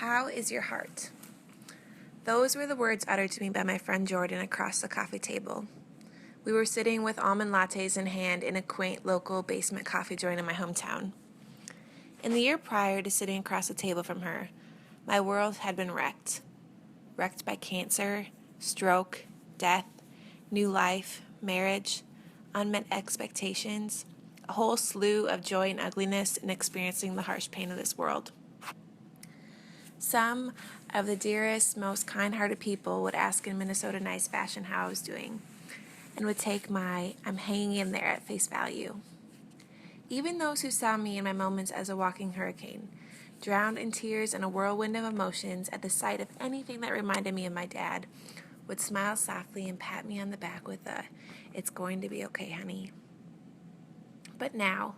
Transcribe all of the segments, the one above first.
How is your heart? Those were the words uttered to me by my friend Jordan across the coffee table. We were sitting with almond lattes in hand in a quaint local basement coffee joint in my hometown. In the year prior to sitting across the table from her, my world had been wrecked. Wrecked by cancer, stroke, death, new life, marriage, unmet expectations, a whole slew of joy and ugliness in experiencing the harsh pain of this world. Some of the dearest, most kind-hearted people would ask in Minnesota nice fashion how I was doing, and would take my "I'm hanging in there" at face value. Even those who saw me in my moments as a walking hurricane, drowned in tears and a whirlwind of emotions at the sight of anything that reminded me of my dad, would smile softly and pat me on the back with a "It's going to be okay, honey." But now,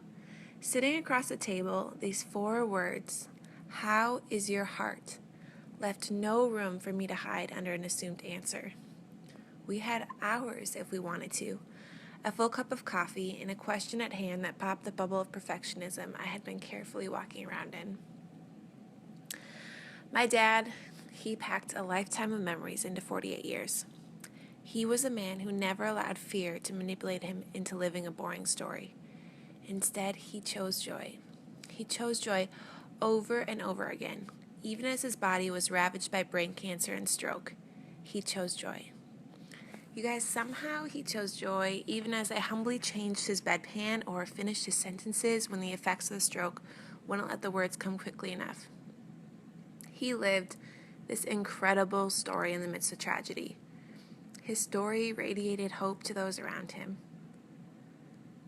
sitting across the table, these 4 words, "How is your heart?" left no room for me to hide under an assumed answer. We had hours if we wanted to, a full cup of coffee, and a question at hand that popped the bubble of perfectionism I had been carefully walking around in. My dad, he packed a lifetime of memories into 48 years. He was a man who never allowed fear to manipulate him into living a boring story. Instead, he chose joy. He chose joy over and over again. Even as his body was ravaged by brain cancer and stroke, he chose joy. You guys, somehow he chose joy even as I humbly changed his bedpan or finished his sentences when the effects of the stroke wouldn't let the words come quickly enough. He lived this incredible story in the midst of tragedy. His story radiated hope to those around him.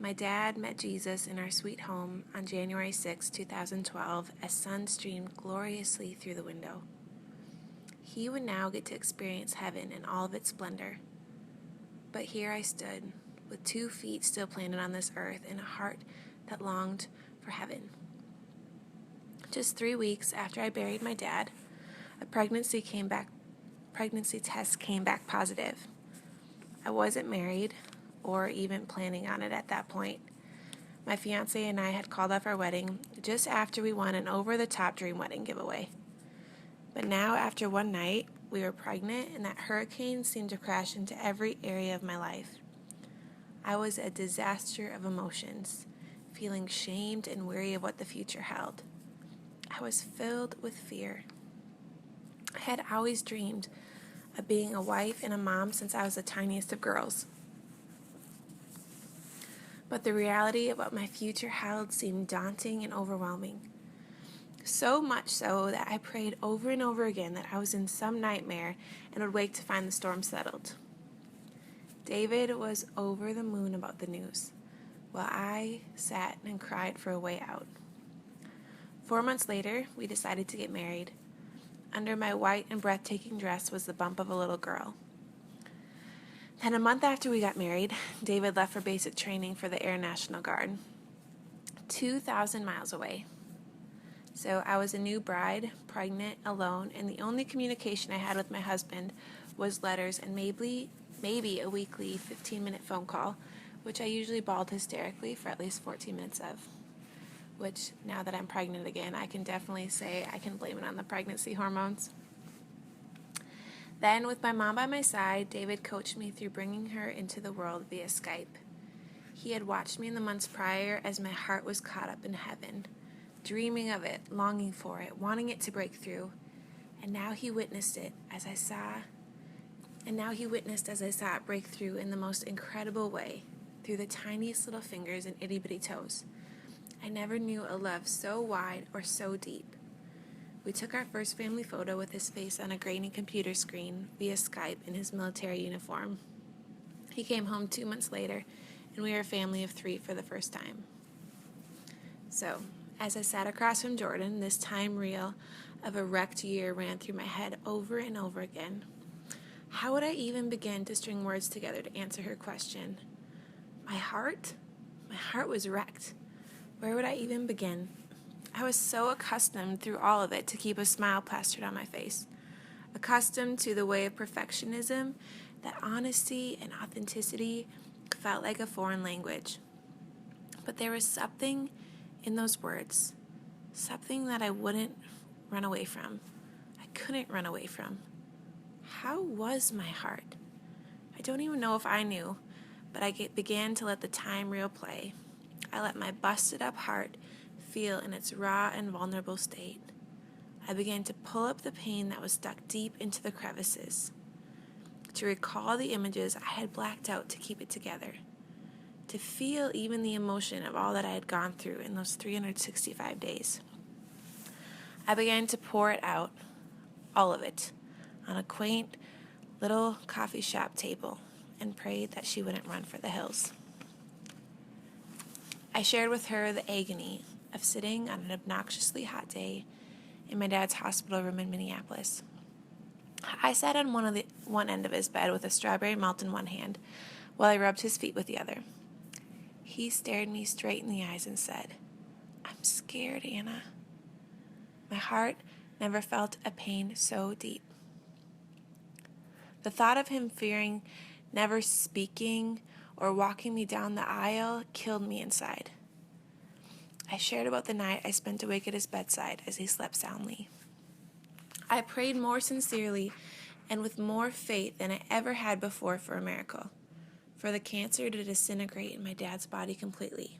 My dad met Jesus in our sweet home on January 6, 2012, as sun streamed gloriously through the window. He would now get to experience heaven in all of its splendor. But here I stood, with 2 feet still planted on this earth and a heart that longed for heaven. Just 3 weeks after I buried my dad, a pregnancy test came back positive. I wasn't married or even planning on it at that point. My fiance and I had called off our wedding just after we won an over-the-top dream wedding giveaway. But now, after one night, we were pregnant, and that hurricane seemed to crash into every area of my life. I was a disaster of emotions, feeling shamed and weary of what the future held. I was filled with fear. I had always dreamed of being a wife and a mom since I was the tiniest of girls. But the reality of what my future held seemed daunting and overwhelming. So much so that I prayed over and over again that I was in some nightmare and would wake to find the storm settled. David was over the moon about the news, while I sat and cried for a way out. 4 months later, we decided to get married. Under my white and breathtaking dress was the bump of a little girl. Then a month after we got married, David left for basic training for the Air National Guard, 2,000 miles away. So I was a new bride, pregnant, alone, and the only communication I had with my husband was letters and maybe a weekly 15-minute phone call, which I usually bawled hysterically for at least 14 minutes of. Which, now that I'm pregnant again, I can definitely say I can blame it on the pregnancy hormones. Then, with my mom by my side, David coached me through bringing her into the world via Skype. He had watched me in the months prior as my heart was caught up in heaven, dreaming of it, longing for it, wanting it to break through. And now he witnessed as I saw it break through in the most incredible way, through the tiniest little fingers and itty-bitty toes. I never knew a love so wide or so deep. We took our first family photo with his face on a grainy computer screen via Skype in his military uniform. He came home 2 months later, and we were a family of 3 for the first time. So, as I sat across from Jordan, this time reel of a wrecked year ran through my head over and over again. How would I even begin to string words together to answer her question? My heart? My heart was wrecked. Where would I even begin? I was so accustomed through all of it to keep a smile plastered on my face, accustomed to the way of perfectionism, that honesty and authenticity felt like a foreign language. But there was something in those words, something that I wouldn't run away from, couldn't run away from. How was my heart? I don't even know if I knew, but I began to let the time reel play. I let my busted up heart feel in its raw and vulnerable state. I began to pull up the pain that was stuck deep into the crevices, to recall the images I had blacked out to keep it together, to feel even the emotion of all that I had gone through in those 365 days. I began to pour it out, all of it, on a quaint little coffee shop table, and prayed that she wouldn't run for the hills. I shared with her the agony of sitting on an obnoxiously hot day in my dad's hospital room in Minneapolis. I sat on one end of his bed with a strawberry melt in one hand while I rubbed his feet with the other. He stared me straight in the eyes and said, "I'm scared, Anna." My heart never felt a pain so deep. The thought of him fearing, never speaking, or walking me down the aisle killed me inside. I shared about the night I spent awake at his bedside as he slept soundly. I prayed more sincerely and with more faith than I ever had before for a miracle, for the cancer to disintegrate in my dad's body completely.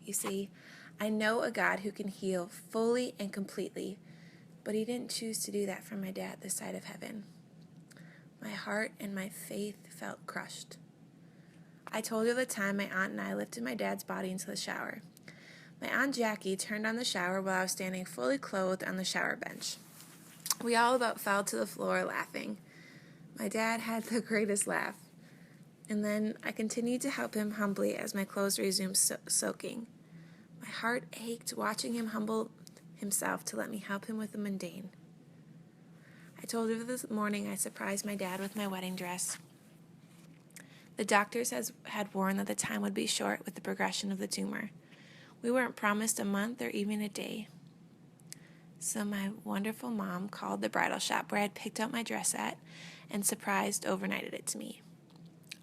You see, I know a God who can heal fully and completely, but he didn't choose to do that for my dad this side of heaven. My heart and my faith felt crushed. I told her the time my aunt and I lifted my dad's body into the shower. My Aunt Jackie turned on the shower while I was standing fully clothed on the shower bench. We all about fell to the floor laughing. My dad had the greatest laugh. And then I continued to help him humbly as my clothes resumed soaking. My heart ached watching him humble himself to let me help him with the mundane. I told her this morning I surprised my dad with my wedding dress. The doctors had warned that the time would be short with the progression of the tumor. We weren't promised a month or even a day. So my wonderful mom called the bridal shop where I had picked out my dress at and surprised overnighted it to me.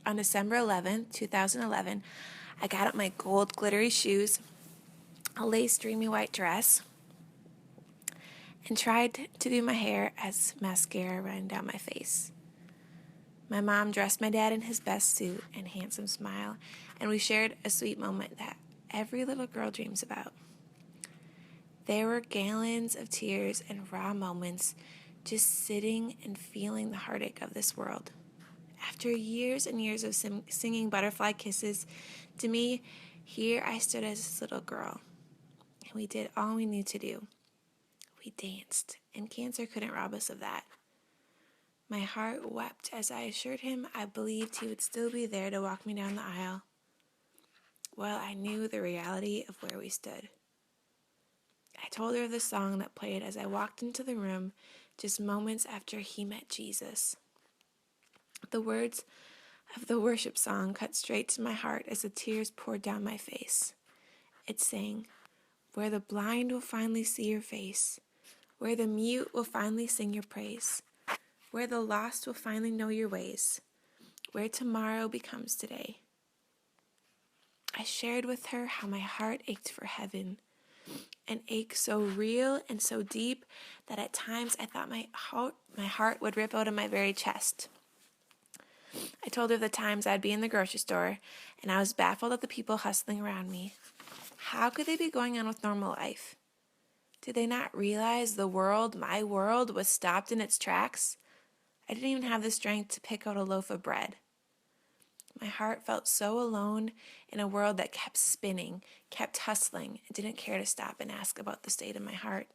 On December 11th, 2011, I got out my gold glittery shoes, a lace dreamy white dress, and tried to do my hair as mascara ran down my face. My mom dressed my dad in his best suit and handsome smile, and we shared a sweet moment that every little girl dreams about. There were gallons of tears and raw moments just sitting and feeling the heartache of this world. After years and years of singing butterfly kisses, to me, here I stood as this little girl, and we did all we knew to do. We danced, and cancer couldn't rob us of that. My heart wept as I assured him I believed he would still be there to walk me down the aisle. Well, I knew the reality of where we stood. I told her of the song that played as I walked into the room just moments after he met Jesus. The words of the worship song cut straight to my heart as the tears poured down my face. It sang, "Where the blind will finally see your face, where the mute will finally sing your praise, where the lost will finally know your ways, where tomorrow becomes today." I shared with her how my heart ached for heaven, an ache so real and so deep that at times I thought my heart would rip out of my very chest. I told her the times I'd be in the grocery store and I was baffled at the people hustling around me. How could they be going on with normal life? Did they not realize the world, my world, was stopped in its tracks? I didn't even have the strength to pick out a loaf of bread. My heart felt so alone in a world that kept spinning, kept hustling, and didn't care to stop and ask about the state of my heart.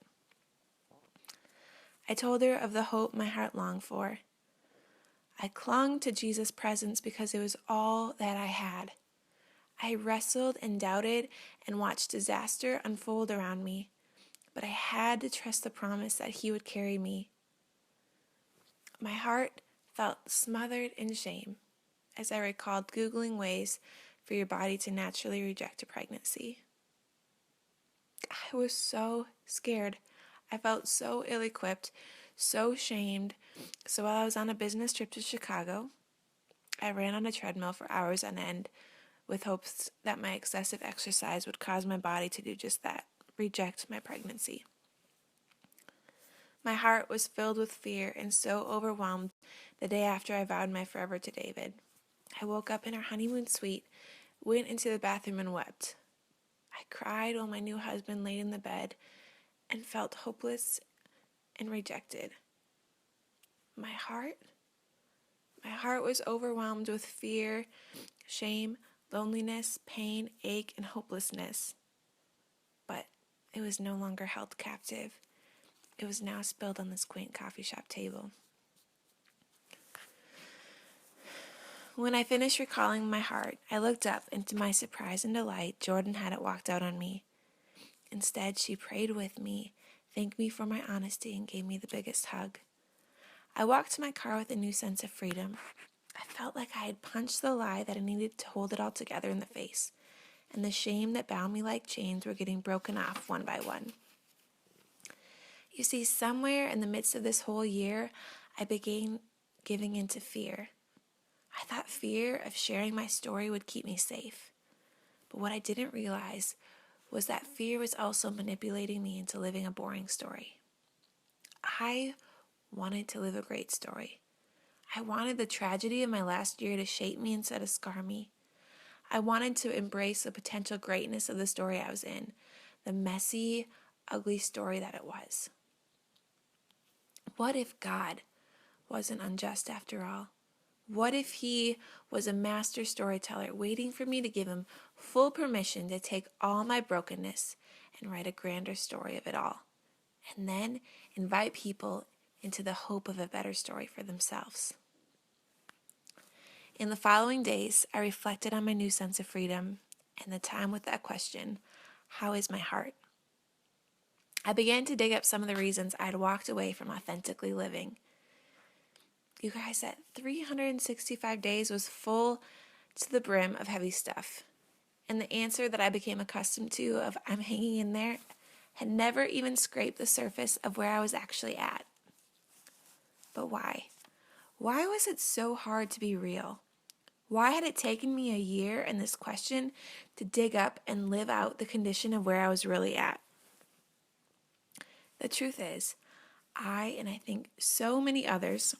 I told her of the hope my heart longed for. I clung to Jesus' presence because it was all that I had. I wrestled and doubted and watched disaster unfold around me, but I had to trust the promise that he would carry me. My heart felt smothered in shame as I recalled Googling ways for your body to naturally reject a pregnancy. I was so scared. I felt so ill-equipped, so shamed. So while I was on a business trip to Chicago, I ran on a treadmill for hours on end with hopes that my excessive exercise would cause my body to do just that, reject my pregnancy. My heart was filled with fear and so overwhelmed the day after I vowed my forever to David. I woke up in our honeymoon suite, went into the bathroom, and wept. I cried while my new husband laid in the bed and felt hopeless and rejected. My heart was overwhelmed with fear, shame, loneliness, pain, ache, and hopelessness. But it was no longer held captive. It was now spilled on this quaint coffee shop table. When I finished recalling my heart, I looked up, and to my surprise and delight, Jordan hadn't walked out on me. Instead, she prayed with me, thanked me for my honesty, and gave me the biggest hug. I walked to my car with a new sense of freedom. I felt like I had punched the lie that I needed to hold it all together in the face, and the shame that bound me like chains were getting broken off one by one. You see, somewhere in the midst of this whole year, I began giving in to fear. I thought fear of sharing my story would keep me safe. But what I didn't realize was that fear was also manipulating me into living a boring story. I wanted to live a great story. I wanted the tragedy of my last year to shape me instead of scar me. I wanted to embrace the potential greatness of the story I was in, the messy, ugly story that it was. What if God wasn't unjust after all? What if he was a master storyteller waiting for me to give him full permission to take all my brokenness and write a grander story of it all, and then invite people into the hope of a better story for themselves? In the following days, I reflected on my new sense of freedom and the time with that question, how is my heart? I began to dig up some of the reasons I had walked away from authentically living. You guys, that 365 days was full to the brim of heavy stuff. And the answer that I became accustomed to of I'm hanging in there had never even scraped the surface of where I was actually at. But why? Why was it so hard to be real? Why had it taken me a year and this question to dig up and live out the condition of where I was really at? The truth is, and I think so many others,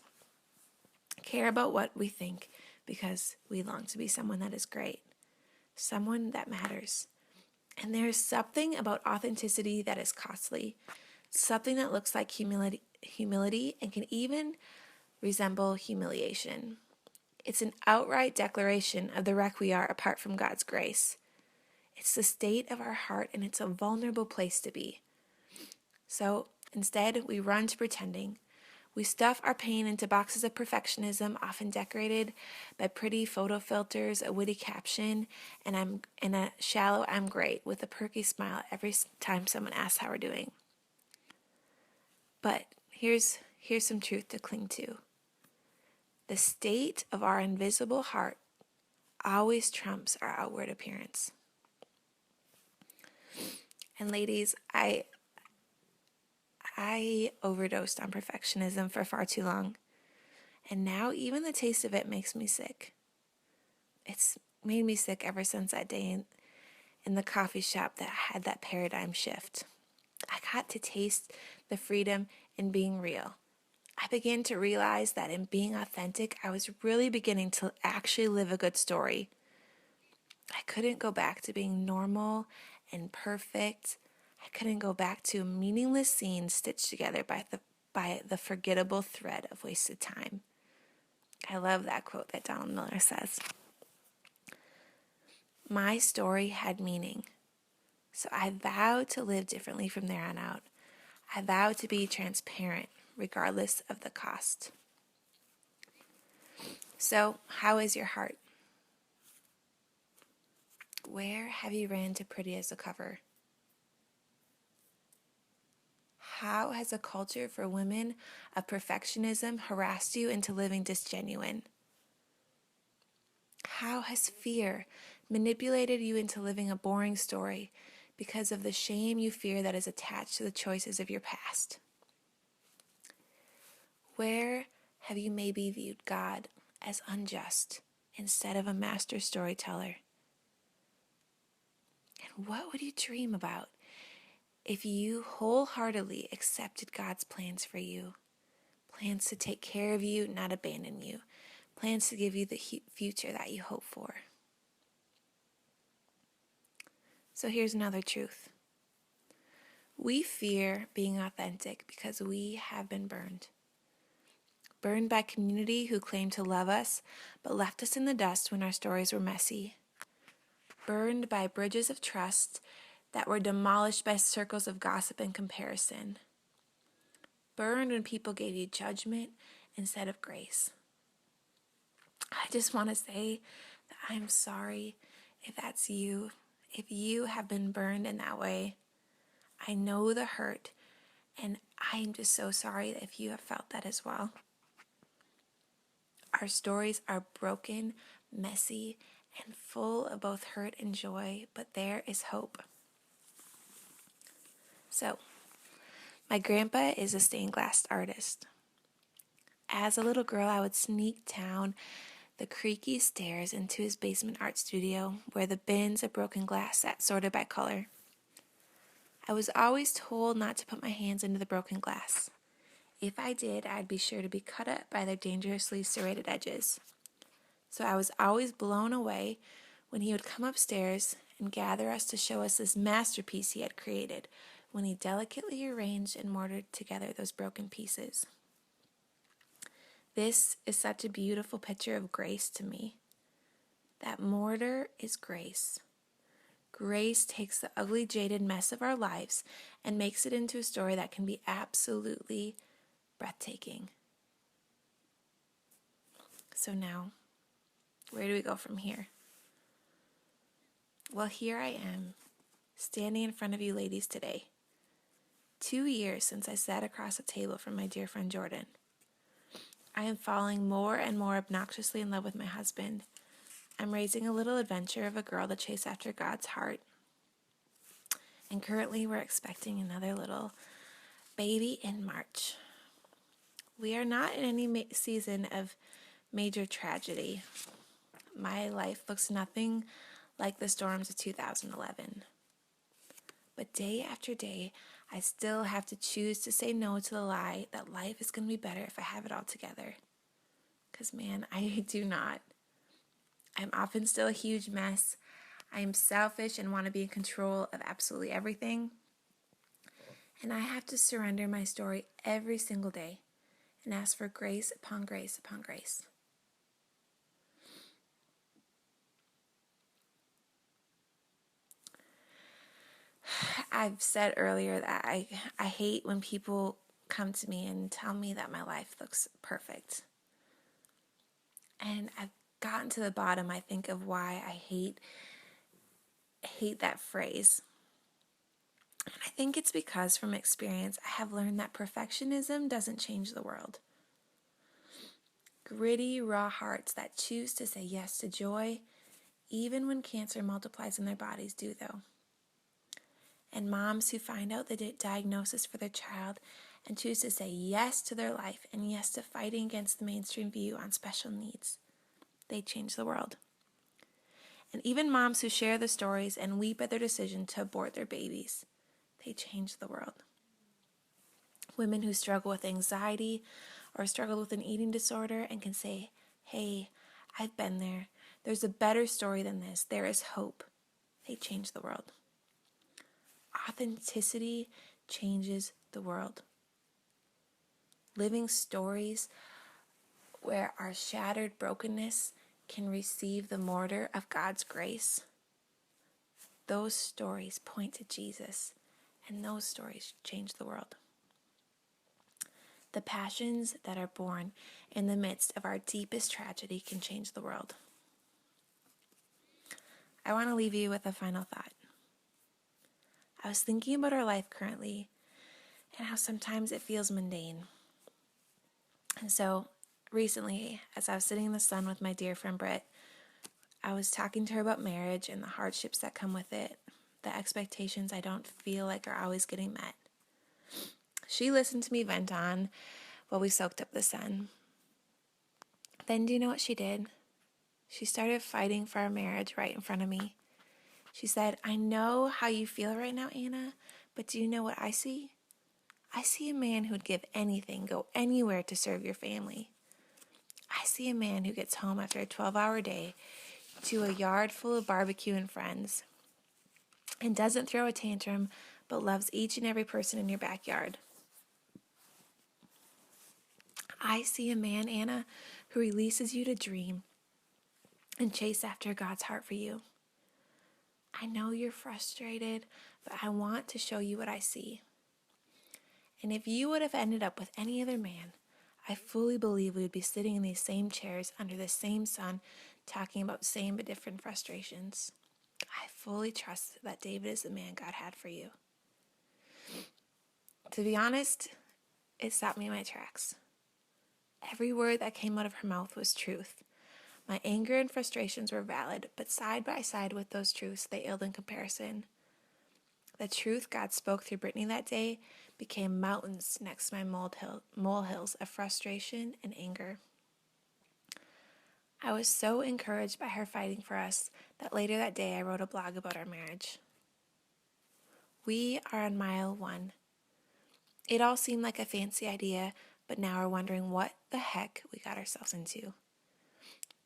care about what we think because we long to be someone that is great, someone that matters. And there is something about authenticity that is costly, something that looks like humility and can even resemble humiliation. It's an outright declaration of the wreck we are apart from God's grace. It's the state of our heart, and it's a vulnerable place to be. So instead, we run to pretending. We stuff our pain into boxes of perfectionism, often decorated by pretty photo filters, a witty caption, and a shallow "I'm great" with a perky smile every time someone asks how we're doing. But here's some truth to cling to. The state of our invisible heart always trumps our outward appearance. And ladies, I overdosed on perfectionism for far too long. And now even the taste of it makes me sick. It's made me sick ever since that day in the coffee shop that had that paradigm shift. I got to taste the freedom in being real. I began to realize that in being authentic, I was really beginning to actually live a good story. I couldn't go back to being normal and perfect. I couldn't go back to meaningless scenes stitched together by the forgettable thread of wasted time. I love that quote that Donald Miller says. My story had meaning, so I vowed to live differently from there on out. I vowed to be transparent, regardless of the cost. So, how is your heart? Where have you ran to pretty as a cover? How has a culture for women of perfectionism harassed you into living disgenuine? How has fear manipulated you into living a boring story because of the shame you fear that is attached to the choices of your past? Where have you maybe viewed God as unjust instead of a master storyteller? And what would you dream about If you wholeheartedly accepted God's plans for you, plans to take care of you, not abandon you, plans to give you the future that you hope for. So here's another truth. We fear being authentic because we have been burned. Burned by community who claimed to love us, but left us in the dust when our stories were messy. Burned by bridges of trust that were demolished by circles of gossip and comparison. Burned when people gave you judgment instead of grace. I just want to say that I'm sorry if that's you. If you have been burned in that way, I know the hurt, and I'm just so sorry if you have felt that as well. Our stories are broken, messy, and full of both hurt and joy, but there is hope. So, my grandpa is a stained glass artist. As a little girl, I would sneak down the creaky stairs into his basement art studio where the bins of broken glass sat sorted by color. I was always told not to put my hands into the broken glass. If I did, I'd be sure to be cut up by their dangerously serrated edges. So I was always blown away when he would come upstairs and gather us to show us this masterpiece he had created when he delicately arranged and mortared together those broken pieces. This is such a beautiful picture of grace to me. That mortar is grace. Grace takes the ugly, jaded mess of our lives and makes it into a story that can be absolutely breathtaking. So now, where do we go from here? Well, here I am, standing in front of you ladies today. 2 years since I sat across a table from my dear friend Jordan. I am falling more and more obnoxiously in love with my husband. I'm raising a little adventure of a girl to chase after God's heart. And currently we're expecting another little baby in March. We are not in any season of major tragedy. My life looks nothing like the storms of 2011. But day after day, I still have to choose to say no to the lie that life is going to be better if I have it all together. Because, man, I do not. I'm often still a huge mess. I am selfish and want to be in control of absolutely everything. And I have to surrender my story every single day and ask for grace upon grace upon grace. I've said earlier that I hate when people come to me and tell me that my life looks perfect. And I've gotten to the bottom, I think, of why I hate that phrase. And I think it's because from experience, I have learned that perfectionism doesn't change the world. Gritty, raw hearts that choose to say yes to joy, even when cancer multiplies in their bodies, do though. And moms who find out the diagnosis for their child and choose to say yes to their life and yes to fighting against the mainstream view on special needs, they change the world. And even moms who share the stories and weep at their decision to abort their babies, they change the world. Women who struggle with anxiety or struggle with an eating disorder and can say, hey, I've been there. There's a better story than this. There is hope. They change the world. Authenticity changes the world. Living stories where our shattered brokenness can receive the mortar of God's grace. Those stories point to Jesus, and those stories change the world. The passions that are born in the midst of our deepest tragedy can change the world. I want to leave you with a final thought. I was thinking about our life currently and how sometimes it feels mundane. And so recently, as I was sitting in the sun with my dear friend Britt, I was talking to her about marriage and the hardships that come with it, the expectations I don't feel like are always getting met. She listened to me vent on while we soaked up the sun. Then do you know what she did? She started fighting for our marriage right in front of me. She said, I know how you feel right now, Anna, But do you know what I see? I see a man who'd give anything, go anywhere to serve your family. I see a man who gets home after a 12-hour day to a yard full of barbecue and friends and doesn't throw a tantrum but loves each and every person in your backyard. I see a man, Anna, who releases you to dream and chase after God's heart for you. I know you're frustrated, but I want to show you what I see. And if you would have ended up with any other man, I fully believe we would be sitting in these same chairs under the same sun, talking about same but different frustrations. I fully trust that David is the man God had for you. To be honest, it stopped me in my tracks. Every word that came out of her mouth was truth. My anger and frustrations were valid, but side by side with those truths, they illed in comparison. The truth God spoke through Brittany that day became mountains next to my molehills of frustration and anger. I was so encouraged by her fighting for us that later that day I wrote a blog about our marriage. We are on mile 1. It all seemed like a fancy idea, but now we're wondering what the heck we got ourselves into.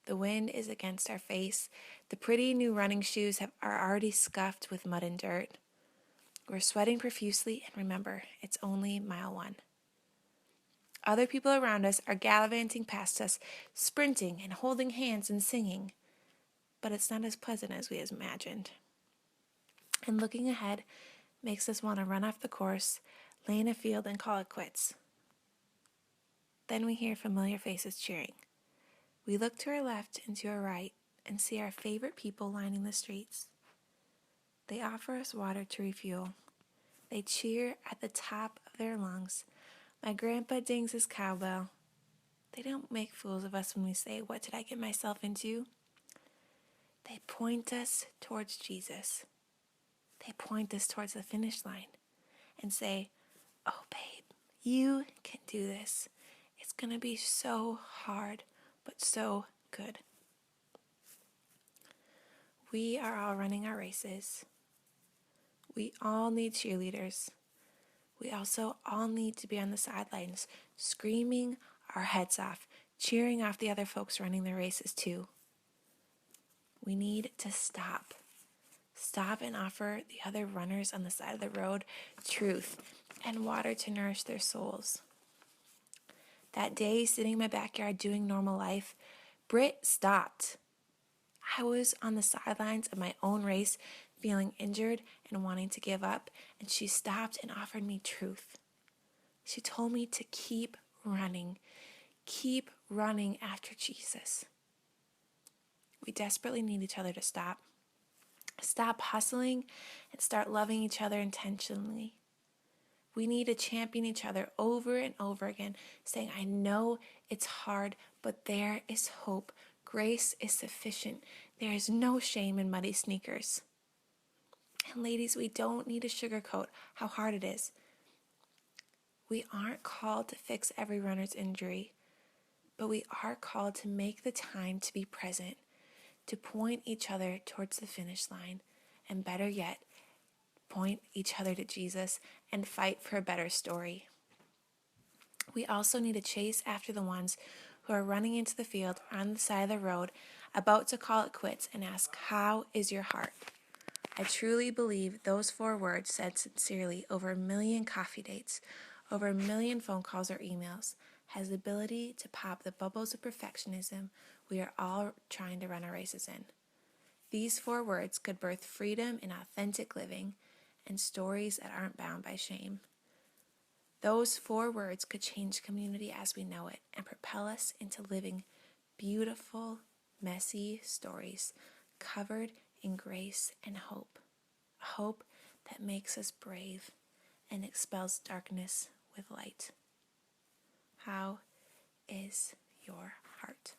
The wind is against our face. The pretty new running shoes are already scuffed with mud and dirt. We're sweating profusely, and remember, it's only mile 1. Other people around us are gallivanting past us, sprinting and holding hands and singing, but it's not as pleasant as we had imagined. And looking ahead makes us want to run off the course, lay in a field, and call it quits. Then we hear familiar faces cheering. We look to our left and to our right and see our favorite people lining the streets. They offer us water to refuel. They cheer at the top of their lungs. My grandpa dings his cowbell. They don't make fools of us when we say, "What did I get myself into?" They point us towards Jesus. They point us towards the finish line and say, "Oh, babe, you can do this. It's going to be so hard, but so good." We are all running our races. We all need cheerleaders. We also all need to be on the sidelines, screaming our heads off, cheering off the other folks running their races too. We need to stop. Stop and offer the other runners on the side of the road truth and water to nourish their souls. That day, sitting in my backyard doing normal life, Britt stopped. I was on the sidelines of my own race, feeling injured and wanting to give up, and she stopped and offered me truth. She told me to keep running after Jesus. We desperately need each other to stop. Stop hustling and start loving each other intentionally. We need to champion each other over and over again, saying, "I know it's hard, but there is hope. Grace is sufficient. There is no shame in muddy sneakers." And ladies, we don't need to sugarcoat how hard it is. We aren't called to fix every runner's injury, but we are called to make the time to be present, to point each other towards the finish line, and better yet, point each other to Jesus and fight for a better story. We also need to chase after the ones who are running into the field on the side of the road, about to call it quits, and ask, "How is your heart?" I truly believe those 4 words, said sincerely over 1 million coffee dates, over 1 million phone calls or emails, has the ability to pop the bubbles of perfectionism we are all trying to run our races in. These 4 words could birth freedom and authentic living and stories that aren't bound by shame. Those 4 words could change community as we know it and propel us into living beautiful, messy stories covered in grace and hope. A hope that makes us brave and expels darkness with light. How is your heart?